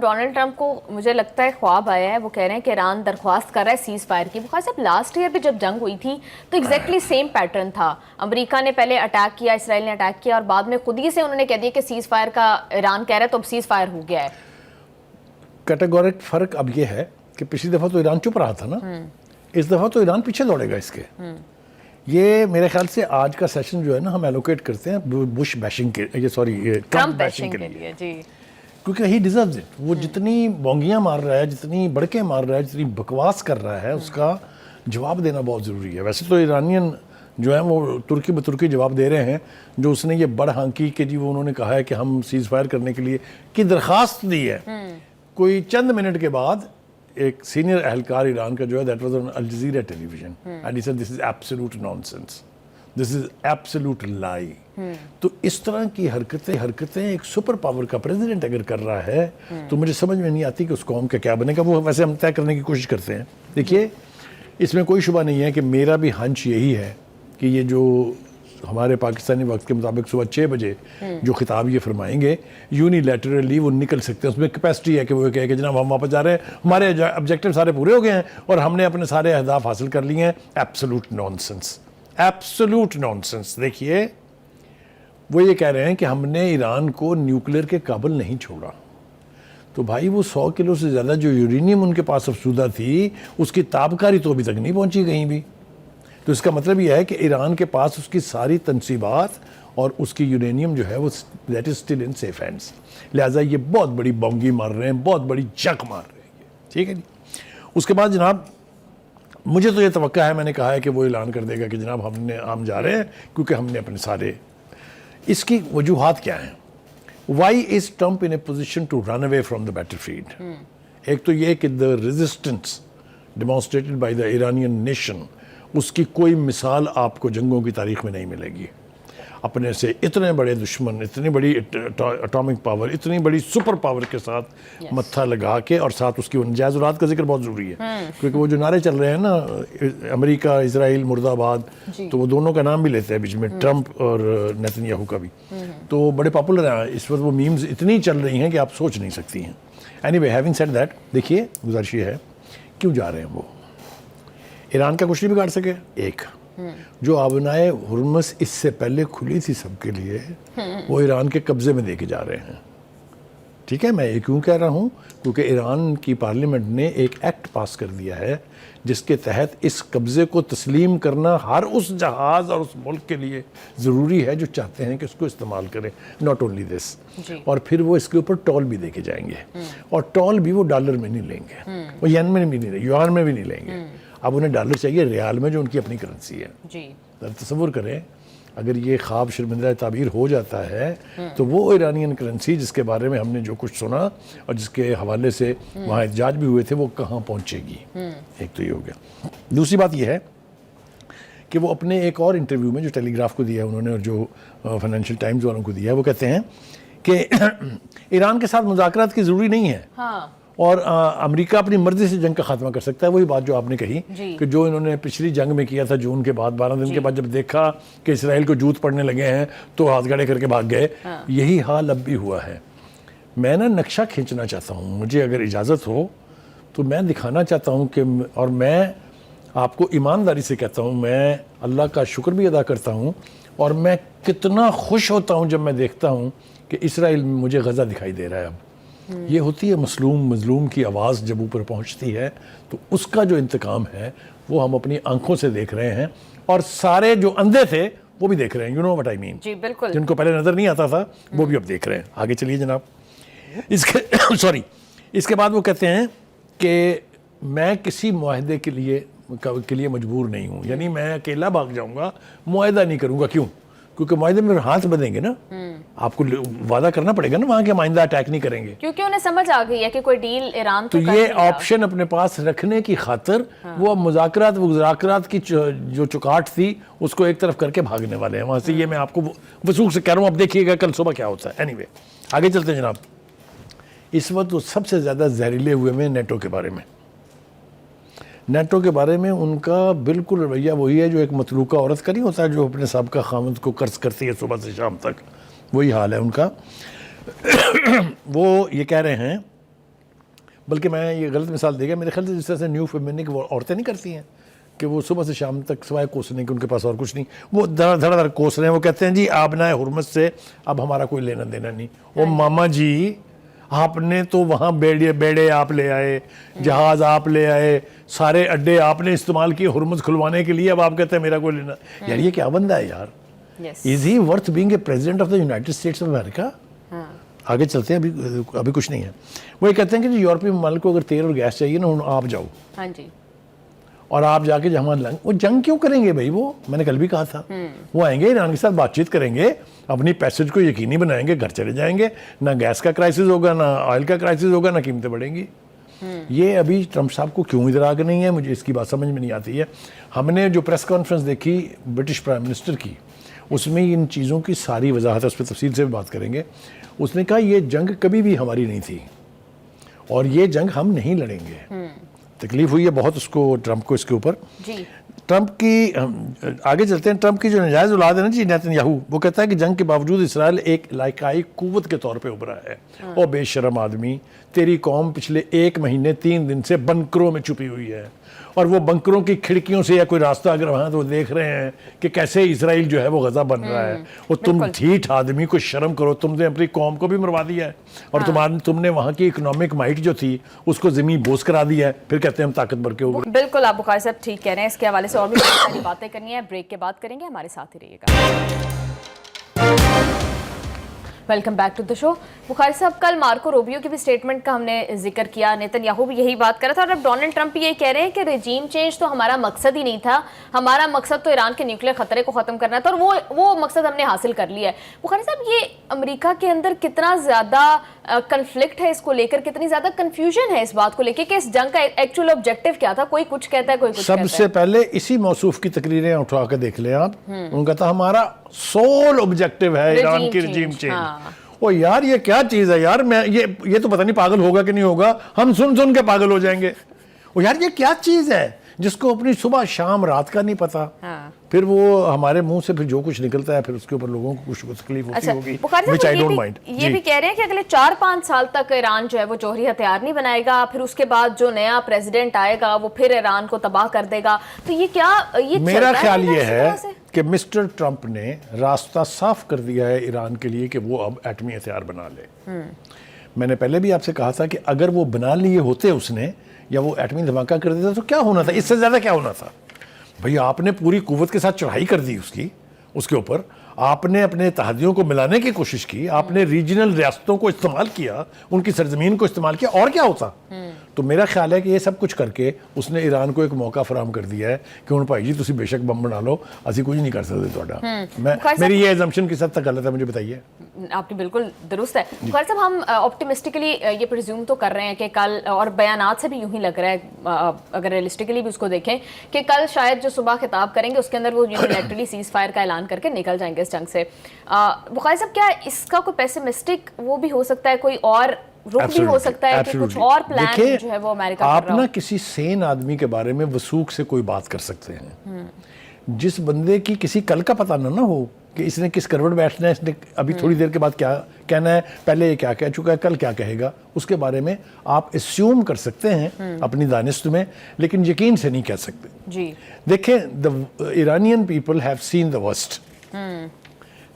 Donald Trump کو مجھے لگتا ہے خواب آیا ہے, وہ کہہ رہے ہیں کہ ایران درخواست کر رہا ہے سیز فائر کی. بخار صاحب لاسٹ ایئر بھی جب جنگ ہوئی تھی تو ایگزیکٹلی سیم پیٹرن تھا, امریکہ نے پہلے اٹیک کیا, اسرائیل نے اٹیک کیا, اور بعد میں خود ہی سے انہوں نے کہہ دیا کہ سیز فائر کا ایران کہہ رہا ہے تو اب سیز فائر ہو گیا ہے. کیٹیگورک فرق اب یہ ہے کہ پچھلی دفعہ تو ایران چپ رہا تھا نا, اس دفعہ تو ایران پیچھے دوڑے گا اس کے. یہ میرے خیال سے آج کا سیشن جو ہے نا ہم ایلوکیٹ کرتے ہیں بش بیشنگ کے, یہ سوری ٹرمپ بیشنگ کے لیے, جی, کیونکہ ہی ڈیزروز اٹ. وہ جتنی بونگیاں مار رہا ہے, جتنی بڑکیں مار رہا ہے, جتنی بکواس کر رہا ہے, اس کا جواب دینا بہت ضروری ہے. ویسے تو ایرانین جو ہیں وہ ترکی بترکی جواب دے رہے ہیں. جو اس نے یہ بڑ ہانکی کہ جی وہ انہوں نے کہا ہے کہ ہم سیز فائر کرنے کے لیے کی درخواست دی ہے, کوئی چند منٹ کے بعد ایک سینئر اہلکار ایران کا جو ہے that was on Al Jazeera television and he said this is absolute nonsense, this is absolute lie. تو اس طرح کی حرکتیں ایک سپر پاور کا پریزیڈنٹ اگر کر رہا ہے تو مجھے سمجھ میں نہیں آتی کہ اس قوم کا کیا بنے گا. وہ ویسے ہم طے کرنے کی کوشش کرتے ہیں. دیکھیے اس میں کوئی شبہ نہیں ہے کہ میرا بھی ہنچ یہی ہے کہ یہ جو ہمارے پاکستانی وقت کے مطابق صبح 6 بجے جو خطاب یہ فرمائیں گے یونیلیٹرلی وہ نکل سکتے ہیں. اس میں کیپیسٹی ہے کہ وہ کہے کہ جناب ہم واپس جا رہے ہیں, ہمارے آبجیکٹیو سارے پورے ہو گئے ہیں اور ہم نے اپنے سارے اہداف حاصل کر لیے ہیں. Absolute nonsense, absolute nonsense. دیکھیے وہ یہ کہہ رہے ہیں کہ ہم نے ایران کو نیوکلیر کے قابل نہیں چھوڑا. تو بھائی وہ 100 کلو سے زیادہ جو یورینیم ان کے پاس افزودہ تھی اس کی تابکاری تو ابھی تک نہیں پہنچی کہیں بھی. تو اس کا مطلب یہ ہے کہ ایران کے پاس اس کی ساری تنصیبات اور اس کی یورینیم جو ہے وہ that is still in safe hands. لہٰذا یہ بہت بڑی بونگی مار رہے ہیں, بہت بڑی جک مار رہے ہیں. ٹھیک ہے جی. اس کے بعد جناب مجھے تو یہ توقع ہے, میں نے کہا ہے کہ وہ اعلان کر دے گا کہ جناب ہم جا رہے ہیں کیونکہ ہم نے اپنے سارے. اس کی وجوہات کیا ہیں؟ Why is Trump in a position to run away from the battle field? ایک تو یہ کہ the resistance demonstrated by the Iranian nation, اس کی کوئی مثال آپ کو جنگوں کی تاریخ میں نہیں ملے گی. اپنے سے اتنے بڑے دشمن, اتنی بڑی اٹامک پاور, اتنی بڑی سپر پاور کے ساتھ متھا لگا کے, اور ساتھ اس کی نجائز اولاد کا ذکر بہت ضروری ہے کیونکہ وہ جو نعرے چل رہے ہیں نا امریکہ اسرائیل مرد آباد, تو وہ دونوں کا نام بھی لیتے ہیں بیچ میں, ٹرمپ اور نیتن یاہو کا بھی, تو بڑے پاپولر ہیں اس وقت. وہ میمز اتنی چل رہی ہیں کہ آپ سوچ نہیں سکتی ہیں. Any way having said that, دیکھیے گزارش یہ ہے کیوں جا رہے ہیں وہ. ایران کا کچھ نہیں بگاڑ سکے. ایک جو آبنائے ہرمز اس سے پہلے کھلی تھی سب کے لیے, وہ ایران کے قبضے میں دے کے جا رہے ہیں. ٹھیک ہے, میں یہ کیوں کہہ رہا ہوں کیونکہ ایران کی پارلیمنٹ نے ایک ایکٹ پاس کر دیا ہے جس کے تحت اس قبضے کو تسلیم کرنا ہر اس جہاز اور اس ملک کے لیے ضروری ہے جو چاہتے ہیں کہ اس کو استعمال کریں. ناٹ اونلی دس, اور پھر وہ اس کے اوپر ٹول بھی دے کے جائیں گے, اور ٹول بھی وہ ڈالر میں نہیں لیں گے, وہ ین میں بھی نہیں لیں گے, یوان میں بھی نہیں لیں گے. اب انہیں ڈالر چاہیے ریال میں جو ان کی اپنی کرنسی ہے. جی تصور کریں اگر یہ خواب شرمندہ تعبیر ہو جاتا ہے تو وہ ایرانین کرنسی جس کے بارے میں ہم نے جو کچھ سنا اور جس کے حوالے سے وہاں احتجاج بھی ہوئے تھے وہ کہاں پہنچے گی. ایک تو یہ ہو گیا. دوسری بات یہ ہے کہ وہ اپنے ایک اور انٹرویو میں جو ٹیلی گراف کو دیا ہے انہوں نے اور جو فائنینشیل ٹائمز والوں کو دیا ہے, وہ کہتے ہیں کہ ایران کے ساتھ مذاکرات کی ضروری نہیں ہے اور امریکہ اپنی مرضی سے جنگ کا خاتمہ کر سکتا ہے. وہی بات جو آپ نے کہی کہ جو انہوں نے پچھلی جنگ میں کیا تھا جون کے بعد 12 دن کے بعد جب دیکھا کہ اسرائیل کو جوت پڑنے لگے ہیں تو ہاتھ گڑے کر کے بھاگ گئے. یہی حال اب بھی ہوا ہے. میں نا نقشہ کھینچنا چاہتا ہوں, مجھے اگر اجازت ہو تو میں دکھانا چاہتا ہوں کہ, اور میں آپ کو ایمانداری سے کہتا ہوں, میں اللہ کا شکر بھی ادا کرتا ہوں اور میں کتنا خوش ہوتا ہوں جب میں دیکھتا ہوں کہ اسرائیل میں مجھے غزہ دکھائی دے رہا ہے. اب یہ ہوتی ہے مظلوم کی آواز جب اوپر پہنچتی ہے تو اس کا جو انتقام ہے وہ ہم اپنی آنکھوں سے دیکھ رہے ہیں, اور سارے جو اندھے تھے وہ بھی دیکھ رہے ہیں. یو نو وٹ آئی مین. جی بالکل. جن کو پہلے نظر نہیں آتا تھا وہ بھی اب دیکھ رہے ہیں. آگے چلیے جناب. اس کے بعد وہ کہتے ہیں کہ میں کسی معاہدے کے لیے مجبور نہیں ہوں, یعنی میں اکیلا بھاگ جاؤں گا, معاہدہ نہیں کروں گا. کیوں؟ کیونکہ معاہدے میں ہاتھ بدیں گے نا, آپ کو وعدہ کرنا پڑے گا نا وہاں کے معاہدہ اٹیک نہیں کریں گے, کیونکہ انہیں سمجھ آ گئی ہے کہ کوئی ڈیل ایران تو یہ آپشن اپنے پاس رکھنے کی خاطر وہ مذاکرات کی جو چکاٹ تھی اس کو ایک طرف کر کے بھاگنے والے ہیں وہاں سے. یہ میں آپ کو وثوق سے کہہ رہا ہوں, اب دیکھیے گا کل صبح کیا ہوتا ہے. اینی وے آگے چلتے ہیں جناب. اس وقت وہ سب سے زیادہ زہریلے ہوئے میں نیٹو کے بارے میں. نیٹو کے بارے میں ان کا بالکل رویہ وہی ہے جو ایک مطلوقہ عورت کا نہیں ہوتا ہے جو اپنے سابقہ خامند کو قرض کرتی ہے صبح سے شام تک, وہی حال ہے ان کا. وہ یہ کہہ رہے ہیں بلکہ میں یہ غلط مثال دے گا میرے خیال سے جس طرح سے نیو فیمینک وہ عورتیں نہیں کرتی ہیں کہ وہ صبح سے شام تک سوائے کوسنے کے ان کے پاس اور کچھ نہیں, وہ دھڑا دھڑا کوس رہے ہیں, وہ کہتے ہیں جی آبنائے حرمت سے اب ہمارا کوئی لینا دینا نہیں. وہ ماما جی آپ نے تو وہاں بیڑے آپ لے آئے, جہاز آپ لے آئے, سارے اڈے آپ نے استعمال کیے حرمت کھلوانے کے لیے, اب آپ کہتے ہیں میرا کوئی لینا. یار یہ کیا بندہ ہے یار, is he worth being a president of the United States of America. آگے چلتے ہیں, ابھی کچھ نہیں ہے. وہ یہ کہتے ہیں کہ یورپی ممالک کو اگر تیل اور گیس چاہیے نا آپ جاؤ, ہاں جی, اور آپ جا کے جہاں وہ جنگ کیوں کریں گے بھائی, وہ میں نے کل بھی کہا تھا, وہ آئیں گے ایران کے ساتھ بات چیت کریں گے, اپنی پیسج کو یقینی بنائیں گے, گھر چلے جائیں گے, نہ گیس کا کرائسس ہوگا, نہ آئل کا کرائسس ہوگا, نہ قیمتیں بڑھیں گی. یہ ابھی ٹرمپ صاحب کو کیوں ادراک نہیں ہے, مجھے اس کی بات سمجھ میں نہیں آتی ہے. ہم نے جو پریس کانفرنس دیکھی برٹش پرائم منسٹر کی, اس میں ان چیزوں کی ساری وضاحت ہے, اس پہ تفصیل سے بھی بات کریں گے. اس نے کہا یہ جنگ کبھی بھی ہماری نہیں تھی اور یہ جنگ ہم نہیں لڑیں گے. تکلیف ہوئی ہے بہت اس کو, ٹرمپ کو, اس کے اوپر. ٹرمپ کی آگے چلتے ہیں. ٹرمپ کی جو نجائز اولاد ہے نا جی نیتن یاہو, وہ کہتا ہے کہ جنگ کے باوجود اسرائیل ایک علاقائی قوت کے طور پہ ابھرا ہے. او بے شرم آدمی, تیری قوم پچھلے 1 مہینے 3 دن سے بنکروں میں چھپی ہوئی ہے, اور وہ بنکروں کی کھڑکیوں سے یا کوئی راستہ اگر وہاں تو وہ دیکھ رہے ہیں کہ کیسے اسرائیل جو ہے وہ غزہ بن رہا ہے. اور تم ٹھیٹ آدمی کو شرم کرو, تم نے اپنی قوم کو بھی مروا دیا ہے, اور تم نے وہاں کی اکنامک مائٹ جو تھی اس کو زمین بوس کرا دیا ہے, پھر کہتے ہیں ہم طاقتور کے اوپر. بالکل آپ بخاری صاحب ٹھیک کہہ رہے ہیں. اس کے حوالے سے اور بھی بہت ساری باتیں کرنی ہے, بریک کے بعد کریں گے, ہمارے ساتھ ہی رہیے گا. ویلکم بیک ٹو دا شو. بخاری صاحب کل مارکو روبیو کی بھی سٹیٹمنٹ کا ہم نے ذکر کیا, نیتن یاہو بھی یہی بات کر رہا تھا, اور اب ڈونلڈ ٹرمپ یہ کہہ رہے ہیں کہ رجیم چینج تو ہمارا مقصد ہی نہیں تھا, ہمارا مقصد تو ایران کے نیوکلیر خطرے کو ختم کرنا تھا, اور وہ مقصد ہم نے حاصل کر لیا ہے. بخاری صاحب یہ امریکہ کے اندر کتنا زیادہ کنفلکٹ ہے اس کو لے کر, کتنی زیادہ کنفیوژن ہے اس بات کو لے کے کہ اس جنگ کا ایکچوئل آبجیکٹیو کیا تھا, کوئی کچھ کہتا ہے کوئی کچھ کہتا ہے. سب سے پہلے اسی موصوف کی تقریریں اٹھا کے دیکھ لیں آپ, ان کا تھا ہمارا سول آبجیکٹیو ہے ایران کی رجیم چینج. وہ یار یہ کیا چیز ہے یار, میں یہ تو پتہ نہیں پاگل ہوگا کہ نہیں ہوگا, ہم سن کے پاگل ہو جائیں گے. وہ یار یہ کیا چیز ہے جس کو اپنی صبح شام رات کا نہیں پتا, پھر وہ ہمارے منہ سے پھر جو کچھ نکلتا ہے پھر اس کے اوپر لوگوں کو کچھ تکلیف ہوتی ہوگی, which I don't mind. یہ بھی کہہ رہے ہیں کہ اگلے 4-5 سال تک ایران جو ہے وہ جوہری ہتھیار نہیں بنائے گا, پھر اس کے بعد جو نیا پریزیڈنٹ آئے گا وہ پھر ایران کو تباہ کر دے گا. تو یہ کیا, یہ میرا خیال یہ ہے کہ مسٹر ٹرمپ نے راستہ صاف کر دیا ہے ایران کے لیے کہ وہ اب ایٹمی ہتھیار بنا لے. میں نے پہلے بھی آپ سے کہا تھا کہ اگر وہ بنا لیے ہوتے اس نے, یا وہ ایٹمی دھماکہ کر دیتا تو کیا ہونا تھا, اس سے زیادہ کیا ہونا تھا. بھئی آپ نے پوری قوت کے ساتھ چڑھائی کر دی اس کے اوپر, آپ نے اپنے اتحادیوں کو ملانے کی کوشش کی, آپ نے ریجنل ریاستوں کو استعمال کیا, ان کی سرزمین کو استعمال کیا, اور کیا ہوتا. تو میرا خیال ہے کہ یہ سب کچھ کر کے اس نے ایران کو ایک موقع فراہم کر دیا ہے کہ ہن بھائی جی تسی بے شک بم بنا لو, اسی کچھ نہیں کر سکتے تہاڈا. میری یہ ایزمپشن کس حد تک غلط ہے مجھے بتائیے. آپ کی بالکل درست ہے. بخاری صاحب ہم آپٹیمسٹکلی یہ پریزیوم تو کر رہے ہیں کہ کل, اور بیانات سے بھی یوں ہی لگ رہا ہے اگر ریئلسٹکلی بھی اس کو دیکھیں, کہ کل شاید جو صبح خطاب کریں گے اس کے اندر وہ یونیلیٹرلی سیز فائر کا اعلان کر کے نکل جائیں گے اس جنگ سے. بخاری صاحب کیا اس کا کوئی پیسمسٹک وہ بھی ہو سکتا ہے, کوئی اور رخ بھی ہو سکتا ہے کہ کچھ اور پلان جو ہے وہ امریکہ کر رہا ہو؟ آپ نا کسی سین آدمی کے بارے میں وثوق سے کوئی بات کر سکتے ہیں, جس بندے کی کسی کل کا پتہ نہ ہو کہ اس نے کس کروٹ بیٹھنا ہے, اس نے ابھی تھوڑی دیر کے بعد کیا کہنا ہے, پہلے یہ کیا کہہ چکا ہے, کل کیا کہے گا, اس کے بارے میں آپ اسیوم کر سکتے ہیں اپنی دانست میں, لیکن یقین سے نہیں کہہ سکتے. جی دیکھیں, the Iranian people have seen the worst.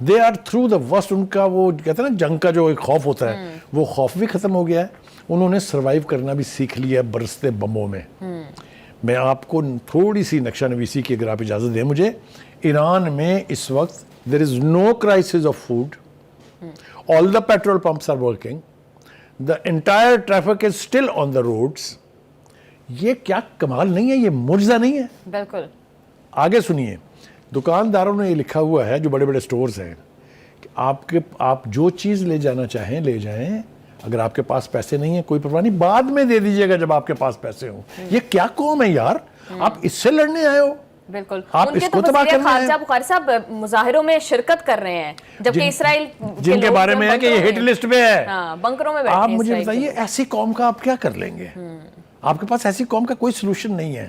They are through the worst. ان کا وہ کہتے ہیں نا جنگ کا جو ایک خوف ہوتا ہے, وہ خوف بھی ختم ہو گیا ہے, انہوں نے سروائیو کرنا بھی سیکھ لیا ہے برستے بموں میں. میں آپ کو تھوڑی سی نقشہ نویسی کی اگر آپ اجازت دیں مجھے, ایران میں اس وقت there is no crisis of food, all the petrol pumps are working, the entire traffic is still on the roads. یہ کیا کمال نہیں ہے, یہ معجزہ نہیں ہے. بالکل. آگے سنیے, دکانداروں نے یہ لکھا ہوا ہے جو بڑے بڑے سٹورز ہیں کہ آپ جو چیز لے جانا چاہیں لے جائیں, اگر آپ کے پاس پیسے نہیں ہیں کوئی پرواہ نہیں, بعد میں دے دیجیے گا جب آپ کے پاس پیسے ہوں. یہ کیا قوم ہے یار, آپ اس سے لڑنے آئے ہو. بالکل. آپ ان اس کے کو تو تباہ وزیر کرنا ہے. خارجہ بخاری صاحب مظاہروں میں شرکت کر رہے ہیں, جبکہ اسرائیل جن کے بارے میں ہے کہ یہ ہٹ لسٹ پہ ہے, بنکروں میں بیٹھے ہیں. آپ مجھے بتائیے ایسی قوم کا آپ کیا کر لیں گے؟ آپ کے پاس ایسی قوم کا کوئی سلوشن نہیں ہے.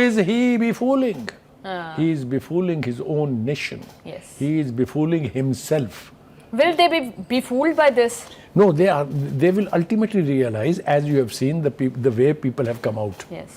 is he befooling? He is befooling his own nation. Yes. He is befooling himself. Will they be fooled by this? No, they will ultimately realize, as you have seen the way people have come out. Yes.